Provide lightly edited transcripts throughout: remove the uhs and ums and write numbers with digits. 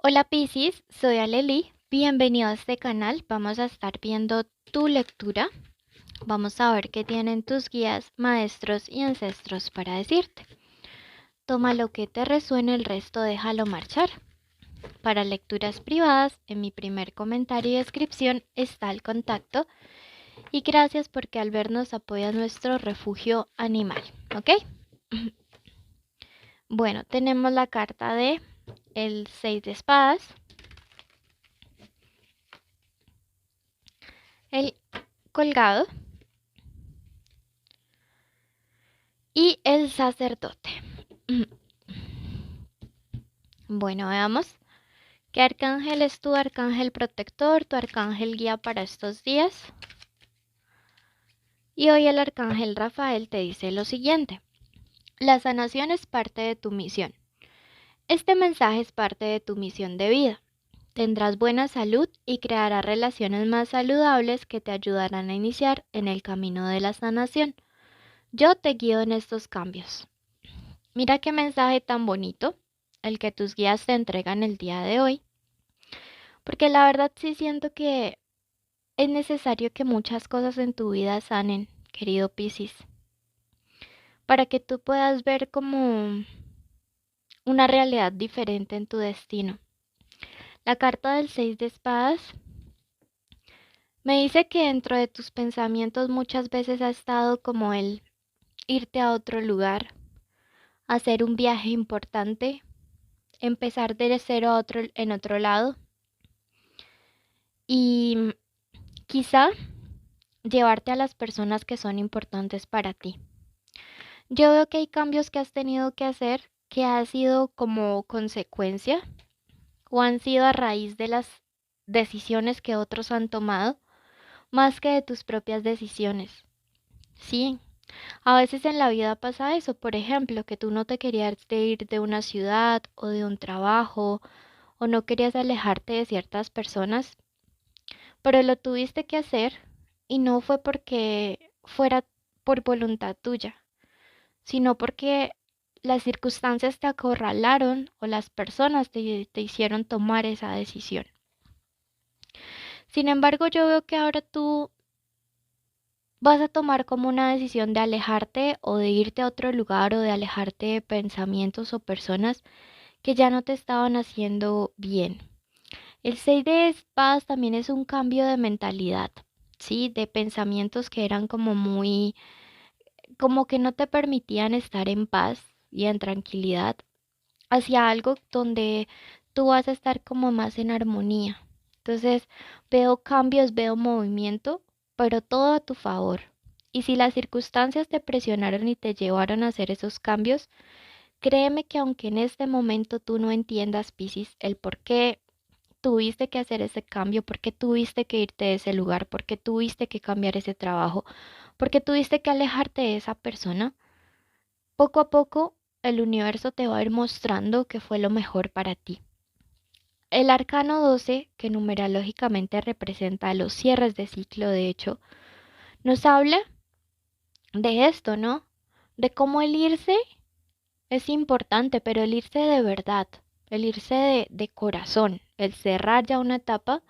Hola Piscis, soy Aleli. Bienvenido a este canal. Vamos a estar viendo tu lectura. Vamos a ver qué tienen tus guías, maestros y ancestros para decirte. Toma lo que te resuene, el resto déjalo marchar. Para lecturas privadas, en mi primer comentario y descripción está el contacto. Y gracias porque al vernos apoyas nuestro refugio animal. ¿Ok? Bueno, tenemos la carta de el 6 de espadas, el colgado y el sacerdote. Bueno, veamos. ¿Qué arcángel es tu arcángel protector, tu arcángel guía para estos días? Y hoy el arcángel Rafael te dice lo siguiente. La sanación es parte de tu misión. Este mensaje es parte de tu misión de vida. Tendrás buena salud y crearás relaciones más saludables que te ayudarán a iniciar en el camino de la sanación. Yo te guío en estos cambios. Mira qué mensaje tan bonito el que tus guías te entregan el día de hoy. Porque la verdad sí siento que es necesario que muchas cosas en tu vida sanen, querido Piscis, para que tú puedas ver como una realidad diferente en tu destino. La carta del 6 de espadas me dice que dentro de tus pensamientos muchas veces ha estado como el irte a otro lugar, hacer un viaje importante, empezar de cero a otro en otro lado y quizá llevarte a las personas que son importantes para ti. Yo veo que hay cambios que has tenido que hacer que ha sido como consecuencia o han sido a raíz de las decisiones que otros han tomado más que de tus propias decisiones. Sí, a veces en la vida pasa eso, por ejemplo, que tú no te querías ir de una ciudad o de un trabajo o no querías alejarte de ciertas personas, pero lo tuviste que hacer y no fue porque fuera por voluntad tuya, sino porque las circunstancias te acorralaron o las personas te hicieron tomar esa decisión. Sin embargo, yo veo que ahora tú vas a tomar como una decisión de alejarte o de irte a otro lugar o de alejarte de pensamientos o personas que ya no te estaban haciendo bien. El 6 de espadas también es un cambio de mentalidad, ¿sí? De pensamientos que eran como muy, como que no te permitían estar en paz y en tranquilidad hacia algo donde tú vas a estar como más en armonía. Entonces veo cambios, veo movimiento, pero todo a tu favor. Y si las circunstancias te presionaron y te llevaron a hacer esos cambios, créeme que aunque en este momento tú no entiendas, Piscis, el por qué tuviste que hacer ese cambio, por qué tuviste que irte de ese lugar, por qué tuviste que cambiar ese trabajo, por qué tuviste que alejarte de esa persona, poco a poco el universo te va a ir mostrando que fue lo mejor para ti. El arcano 12, que numerológicamente representa los cierres de ciclo, de hecho, nos habla de esto, ¿no? De cómo el irse es importante, pero el irse de verdad, el irse de corazón, el cerrar ya una etapa,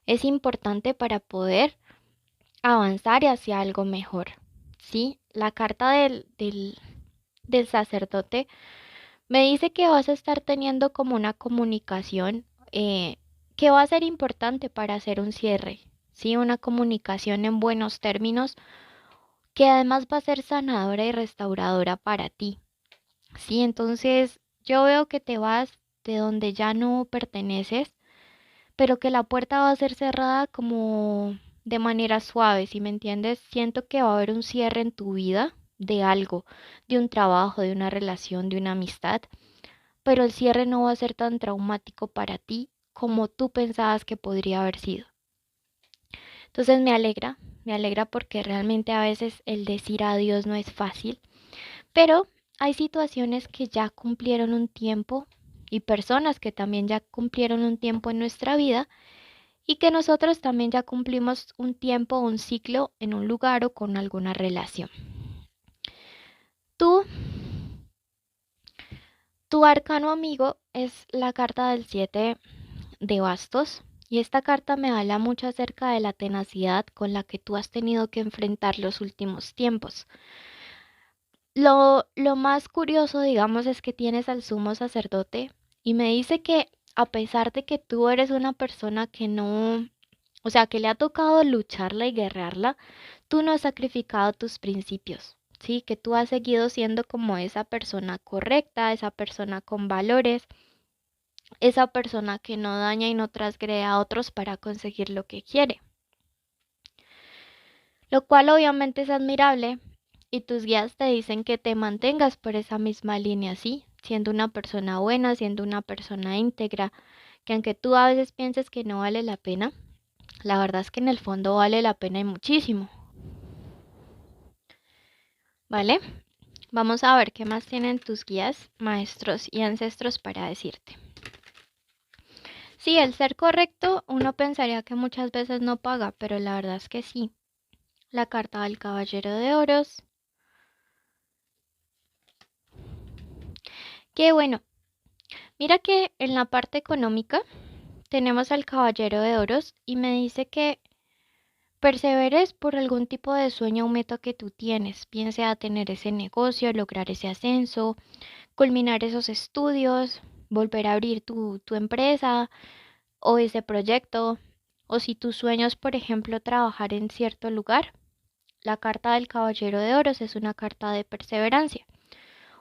es importante para poder avanzar hacia algo mejor, ¿sí? La carta del sacerdote me dice que vas a estar teniendo como una comunicación que va a ser importante para hacer un cierre, ¿sí? Una comunicación en buenos términos que además va a ser sanadora y restauradora para ti, ¿sí? Entonces yo veo que te vas de donde ya no perteneces, pero que la puerta va a ser cerrada como de manera suave, ¿sí me entiendes? Siento que va a haber un cierre en tu vida de algo, de un trabajo, de una relación, de una amistad, pero el cierre no va a ser tan traumático para ti como tú pensabas que podría haber sido. Entonces me alegra porque realmente a veces el decir adiós no es fácil, pero hay situaciones que ya cumplieron un tiempo y personas que también ya cumplieron un tiempo en nuestra vida y que nosotros también ya cumplimos un tiempo, un ciclo en un lugar o con alguna relación. Tú, Tu arcano amigo es la carta del 7 de bastos y esta carta me habla mucho acerca de la tenacidad con la que tú has tenido que enfrentar los últimos tiempos. Lo más curioso, digamos, es que tienes al sumo sacerdote y me dice que a pesar de que tú eres una persona que no, o sea, que le ha tocado lucharla y guerrearla, tú no has sacrificado tus principios, ¿sí? Que tú has seguido siendo como esa persona correcta, esa persona con valores, esa persona que no daña y no transgrede a otros para conseguir lo que quiere. Lo cual obviamente es admirable y tus guías te dicen que te mantengas por esa misma línea, ¿sí? Siendo una persona buena, siendo una persona íntegra, que aunque tú a veces pienses que no vale la pena, la verdad es que en el fondo vale la pena y muchísimo, ¿vale? Vamos a ver qué más tienen tus guías, maestros y ancestros para decirte. Sí, el ser correcto, uno pensaría que muchas veces no paga, pero la verdad es que sí. La carta del caballero de oros. Qué bueno. Mira que en la parte económica tenemos al caballero de oros y me dice que perseveres por algún tipo de sueño o meta que tú tienes, bien sea tener ese negocio, lograr ese ascenso, culminar esos estudios, volver a abrir tu empresa o ese proyecto, o si tus sueños, por ejemplo, trabajar en cierto lugar. La carta del caballero de oros es una carta de perseverancia,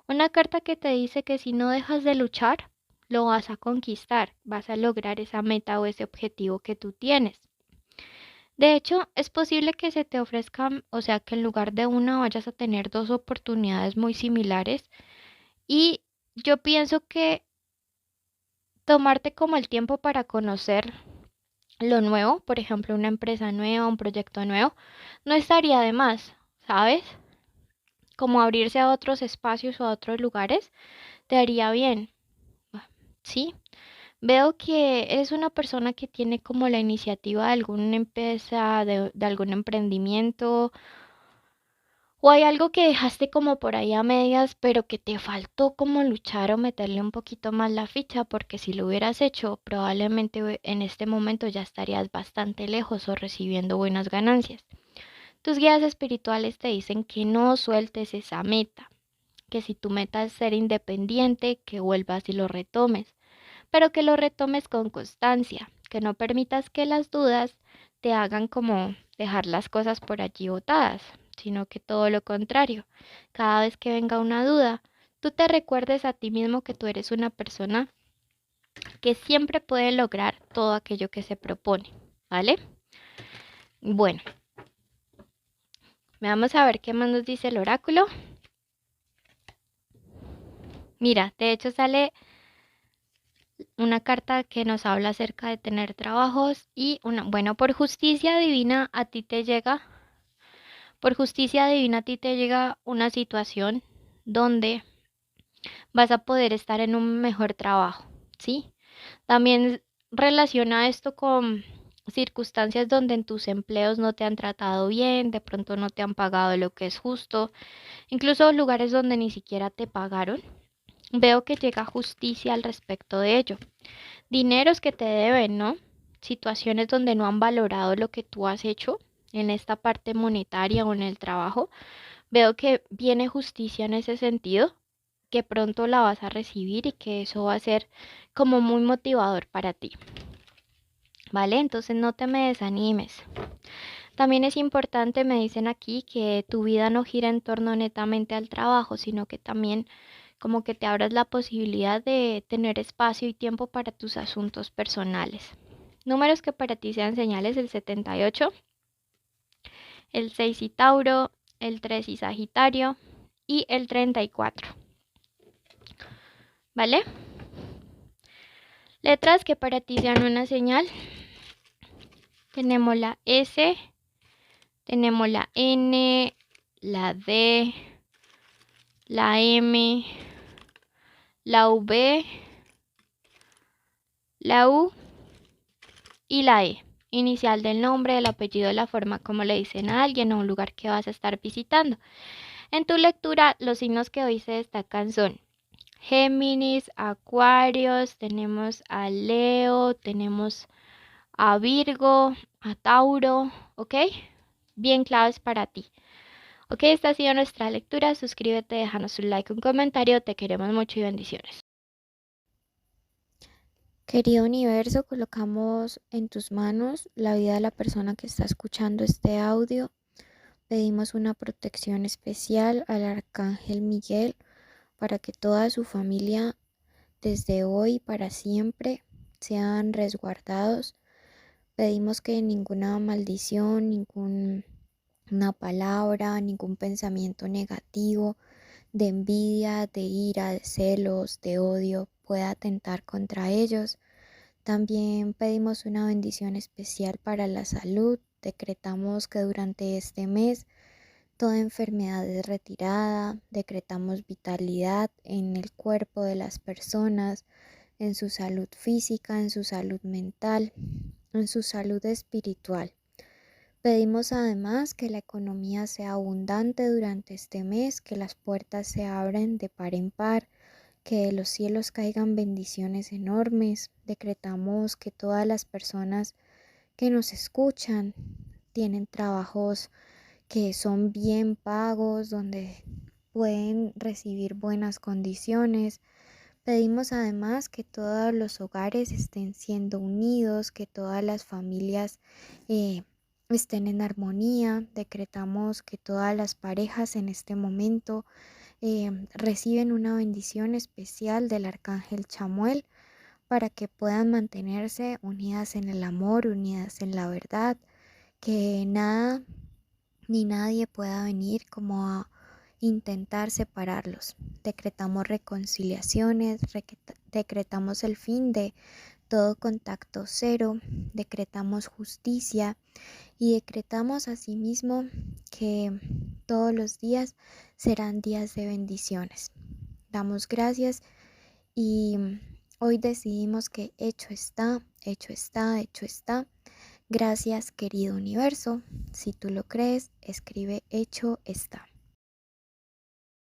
una carta que te dice que si no dejas de luchar, lo vas a conquistar, vas a lograr esa meta o ese objetivo que tú tienes. De hecho, es posible que se te ofrezcan, o sea, que en lugar de una vayas a tener dos oportunidades muy similares. Y yo pienso que tomarte como el tiempo para conocer lo nuevo, por ejemplo, una empresa nueva, un proyecto nuevo, no estaría de más, ¿sabes? Como abrirse a otros espacios o a otros lugares, te haría bien, ¿sí? Veo que eres una persona que tiene como la iniciativa de alguna empresa, de algún emprendimiento, o hay algo que dejaste como por ahí a medias, pero que te faltó como luchar o meterle un poquito más la ficha, porque si lo hubieras hecho, probablemente en este momento ya estarías bastante lejos o recibiendo buenas ganancias. Tus guías espirituales te dicen que no sueltes esa meta, que si tu meta es ser independiente, que vuelvas y lo retomes, pero que lo retomes con constancia, que no permitas que las dudas te hagan como dejar las cosas por allí botadas, sino que todo lo contrario, cada vez que venga una duda, tú te recuerdes a ti mismo que tú eres una persona que siempre puede lograr todo aquello que se propone, ¿vale? Bueno, vamos a ver qué más nos dice el oráculo. Mira, de hecho sale una carta que nos habla acerca de tener trabajos y bueno, por justicia divina a ti te llega, por justicia divina a ti te llega una situación donde vas a poder estar en un mejor trabajo, ¿sí? También relaciona esto con circunstancias donde en tus empleos no te han tratado bien, de pronto no te han pagado lo que es justo, incluso lugares donde ni siquiera te pagaron. Veo que llega justicia al respecto de ello. Dineros que te deben, ¿no? Situaciones donde no han valorado lo que tú has hecho en esta parte monetaria o en el trabajo. Veo que viene justicia en ese sentido, que pronto la vas a recibir y que eso va a ser como muy motivador para ti, ¿vale? Entonces no te me desanimes. También es importante, me dicen aquí, que tu vida no gira en torno netamente al trabajo, sino que también como que te abras la posibilidad de tener espacio y tiempo para tus asuntos personales. Números que para ti sean señales: el 78, el 6 y Tauro, el 3 y Sagitario y el 34. ¿Vale? Letras que para ti sean una señal. Tenemos la S, tenemos la N, la D, la M, la V, la U y la E. Inicial del nombre, del apellido, de la forma como le dicen a alguien o un lugar que vas a estar visitando. En tu lectura, los signos que hoy se destacan son Géminis, Acuarios, tenemos a Leo, tenemos a Virgo, a Tauro, ¿ok? Bien claves para ti. Ok, esta ha sido nuestra lectura. Suscríbete, déjanos un like, un comentario. Te queremos mucho y bendiciones. Querido universo, colocamos en tus manos la vida de la persona que está escuchando este audio. Pedimos una protección especial al arcángel Miguel para que toda su familia desde hoy para siempre sean resguardados. Pedimos que ninguna maldición, ninguna palabra, ningún pensamiento negativo de envidia, de ira, de celos, de odio pueda atentar contra ellos. También pedimos una bendición especial para la salud. Decretamos que durante este mes toda enfermedad es retirada. Decretamos vitalidad en el cuerpo de las personas, en su salud física, en su salud mental, en su salud espiritual. Pedimos además que la economía sea abundante durante este mes, que las puertas se abran de par en par, que de los cielos caigan bendiciones enormes. Decretamos que todas las personas que nos escuchan tienen trabajos que son bien pagos, donde pueden recibir buenas condiciones. Pedimos además que todos los hogares estén siendo unidos, que todas las familias estén en armonía. Decretamos que todas las parejas en este momento reciben una bendición especial del arcángel Chamuel para que puedan mantenerse unidas en el amor, unidas en la verdad, que nada ni nadie pueda venir como a intentar separarlos. Decretamos reconciliaciones, decretamos el fin de todo contacto cero, decretamos justicia y decretamos asimismo que todos los días serán días de bendiciones. Damos gracias y hoy decidimos que hecho está, hecho está, hecho está. Gracias, querido universo. Si tú lo crees, escribe hecho está.